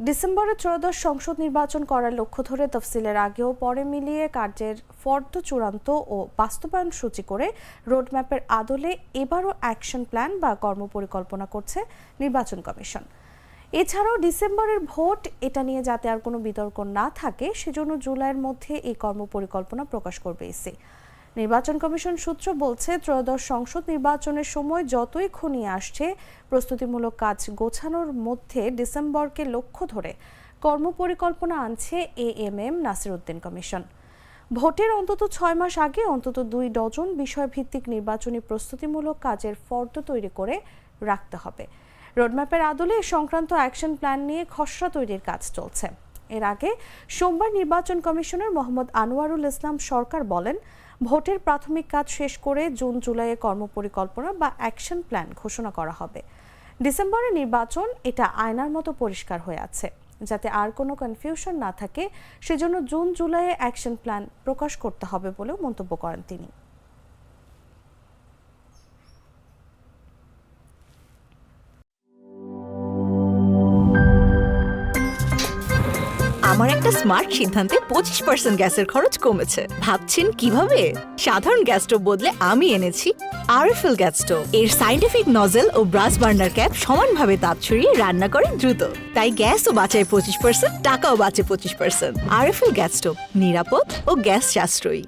ডিসেম্বরে ত্রয়োদশ সংসদ নির্বাচন করার লক্ষ্য ধরে তফসিলের আগেও পরে মিলিয়ে কার্যের ফর্দ চূড়ান্ত ও বাস্তবায়ন সূচি করে রোডম্যাপের আদলে এবারও অ্যাকশন প্ল্যান বা কর্মপরিকল্পনা করছে নির্বাচন কমিশন। এছাড়াও ডিসেম্বরের ভোট এটা নিয়ে যাতে আর কোনো বিতর্ক না থাকে সেজন্য জুলাইয়ের মধ্যে এই কর্মপরিকল্পনা প্রকাশ করবে ইসি। নির্বাচন কমিশন সূত্র বলছে, ত্রয়োদশ সংসদ নির্বাচনের সময় যতই ঘনিয়ে আসছে, প্রস্তুতিমূলক কাজ গোছানোর মধ্যে ডিসেম্বরকে লক্ষ্য ধরে কর্মপরিকল্পনা আনছে এএমএম নাসিরউদ্দিন কমিশন। ভোটের অন্তত 6 মাস আগে অন্তত 2 ডজন বিষয়ভিত্তিক নির্বাচনী প্রস্তুতিমূলক কাজের ফর্দ তৈরি করে রাখতে হবে। রোডম্যাপের আদলে সংক্রান্ত অ্যাকশন প্ল্যান নিয়ে খসড়া তৈরির কাজ চলছে। এর আগে সোমবার নির্বাচন কমিশনার মোহাম্মদ আনোয়ারুল ইসলাম সরকার বলেন, ভোটের প্রাথমিক কাজ শেষ করে জুন-জুলাইয়ে কর্মপরিকল্পনা বা অ্যাকশন প্ল্যান ঘোষণা করা হবে। ডিসেম্বরে নির্বাচন এটা আয়নার মতো পরিষ্কার হয়ে আছে। যাতে আর কোনো কনফিউশন না থাকে সেজন্য জুন-জুলাইয়ে অ্যাকশন প্ল্যান প্রকাশ করতে হবে বলেও মন্তব্য করেন তিনি। আমার একটা স্মার্ট সিদ্ধান্তে 25% গ্যাসের খরচ কমেছে। ভাবছেন কিভাবে? সাধারণ গ্যাস স্টোভ বদলে আমি এনেছি আরএফএল গ্যাস স্টোভ। এর সাইন্টিফিক নজল ও ব্রাস বার্নার ক্যাপ সমানভাবে তাপ ছড়িয়ে রান্না করে দ্রুত। তাই গ্যাসও বাঁচায় 25%, টাকাও বাঁচে 25%। আরএফএল গ্যাস স্টোভ নিরাপদ ও গ্যাস সাশ্রয়ী।